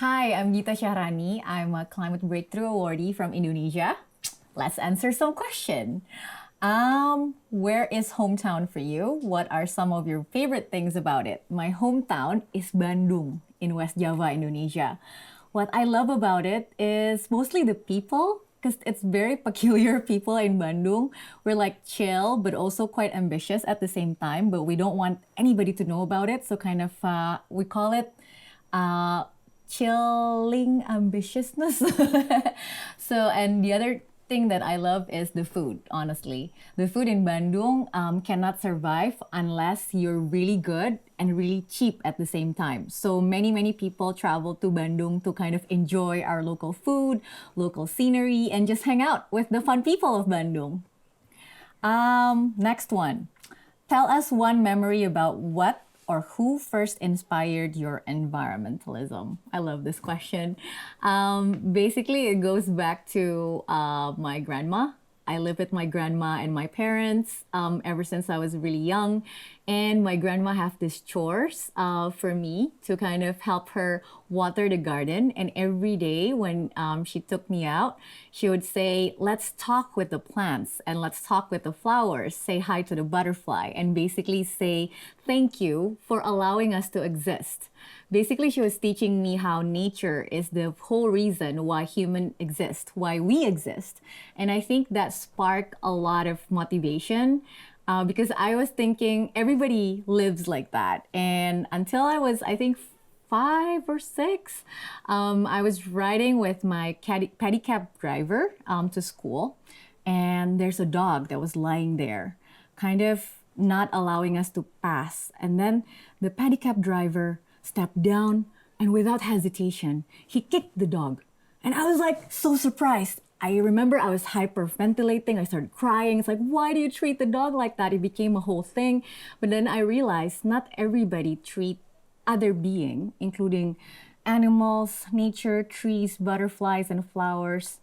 Hi, I'm Gita Syahrani. I'm a Climate Breakthrough Awardee from Indonesia. Let's answer some question. Where is hometown for you? What are some of your favorite things about it? My hometown is Bandung in West Java, Indonesia. What I love about it is mostly the people, because it's very peculiar people in Bandung. We're like chill, but also quite ambitious at the same time, but we don't want anybody to know about it. So kind of, we call it uh, chilling ambitiousness. So, and the other thing that I love is the food, honestly. The food in Bandung cannot survive unless you're really good and really cheap at the same time. So many people travel to Bandung to kind of enjoy our local food, local scenery, and just hang out with the fun people of Bandung. Next one. Tell us one memory about what or who first inspired your environmentalism. I love this question. Basically, it goes back to my grandma. I live with my grandma and my parents ever since I was really young. And my grandma have these chores for me to kind of help her water the garden. And every day when she took me out, she would say, let's talk with the plants and let's talk with the flowers, say hi to the butterfly, and basically say thank you for allowing us to exist. Basically, she was teaching me how nature is the whole reason why human exist, why we exist. And I think that sparked a lot of motivation because I was thinking everybody lives like that. And until I was, I think, 5 or 6, I was riding with my pedicab driver to school. And there's a dog that was lying there, kind of not allowing us to pass. And then the pedicab driver stepped down and without hesitation, he kicked the dog. And I was like so surprised. I remember I was hyperventilating. I started crying. It's like, why do you treat the dog like that? It became a whole thing. But then I realized not everybody treat other being, including animals, nature, trees, butterflies, and flowers,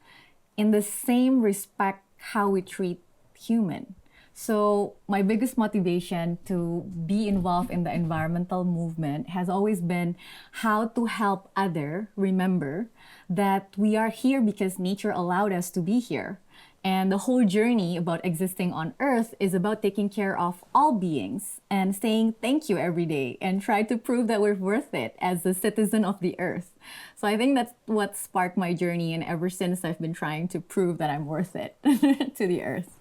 in the same respect how we treat human. So my biggest motivation to be involved in the environmental movement has always been how to help other remember that we are here because nature allowed us to be here. And the whole journey about existing on Earth is about taking care of all beings and saying thank you every day and try to prove that we're worth it as a citizen of the Earth. So I think that's what sparked my journey, and ever since I've been trying to prove that I'm worth it to the Earth.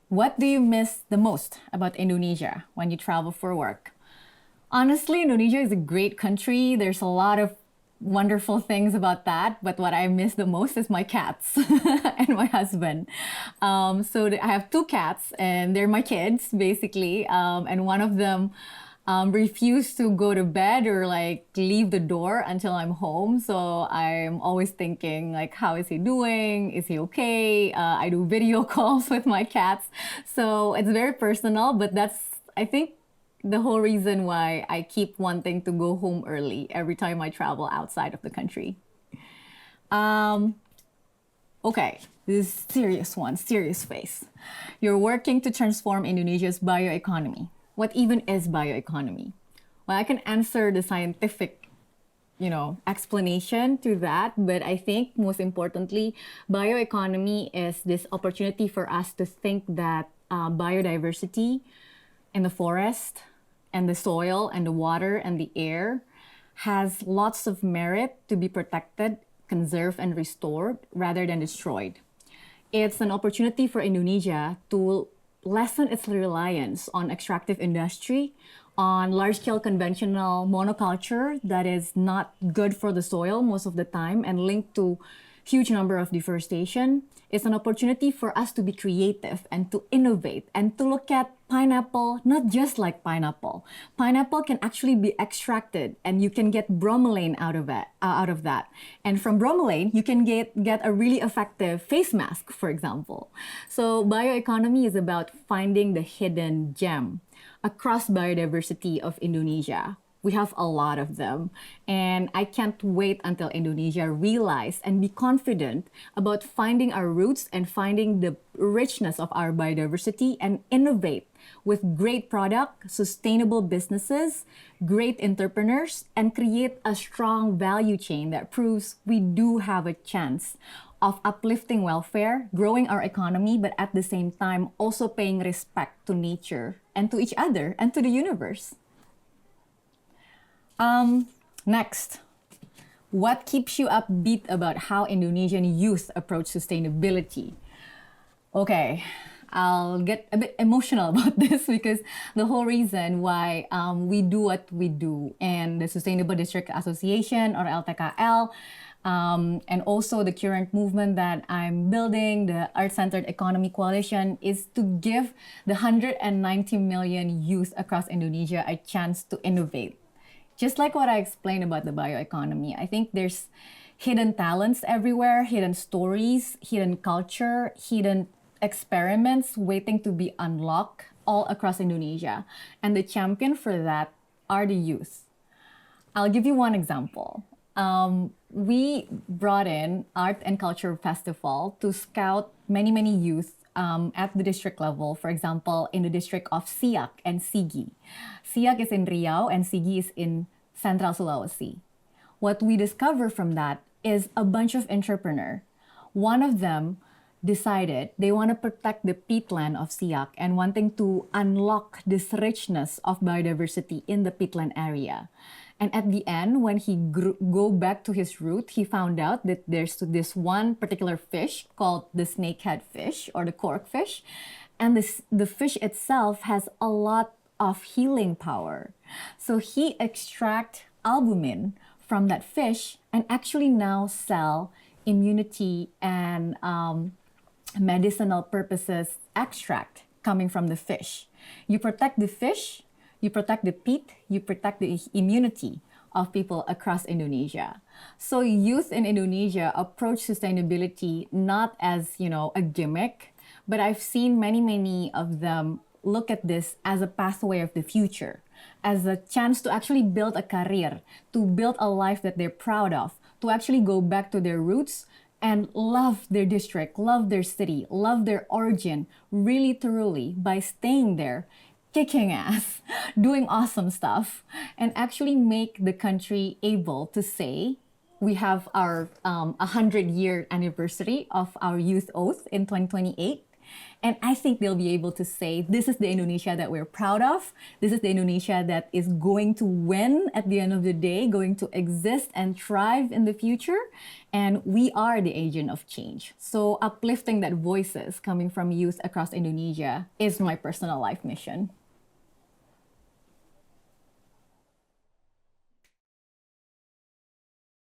What do you miss the most about Indonesia when you travel for work? Honestly, Indonesia is a great country. There's a lot of wonderful things about that, but what I miss the most is my cats and my husband. I have 2 cats, and they're my kids, basically. And one of them refuse to go to bed or like leave the door until I'm home. So I'm always thinking like, how is he doing? Is he okay? I do video calls with my cats. So it's very personal, but that's, I think, the whole reason why I keep wanting to go home early every time I travel outside of the country. Okay, this is serious one, serious face. You're working to transform Indonesia's bioeconomy. What even is bioeconomy? Well, I can answer the scientific, explanation to that, but I think most importantly, bioeconomy is this opportunity for us to think that biodiversity in the forest and the soil and the water and the air has lots of merit to be protected, conserved, and restored rather than destroyed. It's an opportunity for Indonesia to lessen its reliance on extractive industry, on large-scale conventional monoculture that is not good for the soil most of the time and linked to huge number of deforestation. It's an opportunity for us to be creative and to innovate and to look at pineapple not just like pineapple. Pineapple can actually be extracted and you can get bromelain out of that. And from bromelain, you can get a really effective face mask, for example. So bioeconomy is about finding the hidden gem across biodiversity of Indonesia. We have a lot of them. And I can't wait until Indonesia realize and be confident about finding our roots and finding the richness of our biodiversity and innovate with great product, sustainable businesses, great entrepreneurs, and create a strong value chain that proves we do have a chance of uplifting welfare, growing our economy, but at the same time also paying respect to nature and to each other and to the universe. Next, what keeps you upbeat about how Indonesian youth approach sustainability? Okay, I'll get a bit emotional about this because the whole reason why we do what we do and the Sustainable District Association or LTKL, and also the current movement that I'm building, the Earth-Centered Economy Coalition, is to give the 190 million youth across Indonesia a chance to innovate. Just like what I explained about the bioeconomy, I think there's hidden talents everywhere, hidden stories, hidden culture, hidden experiments waiting to be unlocked all across Indonesia. And the champion for that are the youth. I'll give you one example. We brought in Art and Culture Festival to scout many youth at the district level, for example, in the district of Siak and Sigi. Siak is in Riau and Sigi is in Central Sulawesi. What we discover from that is a bunch of entrepreneurs. One of them decided they want to protect the peatland of Siak and wanting to unlock this richness of biodiversity in the peatland area. And at the end, when he go back to his root, he found out that there's this one particular fish called the snakehead fish or the cork fish. And the fish itself has a lot of healing power. So he extract albumin from that fish and actually now sell immunity and medicinal purposes extract coming from the fish. You protect the fish, you protect the peat, you protect the immunity of people across Indonesia. So youth in Indonesia approach sustainability not as, a gimmick, but I've seen many of them look at this as a pathway of the future, as a chance to actually build a career, to build a life that they're proud of, to actually go back to their roots and love their district, love their city, love their origin, really truly by staying there, kicking ass, doing awesome stuff, and actually make the country able to say, we have our 100-year anniversary of our youth oath in 2028. And I think they'll be able to say, this is the Indonesia that we're proud of. This is the Indonesia that is going to win at the end of the day, going to exist and thrive in the future. And we are the agent of change. So uplifting that voices coming from youth across Indonesia is my personal life mission.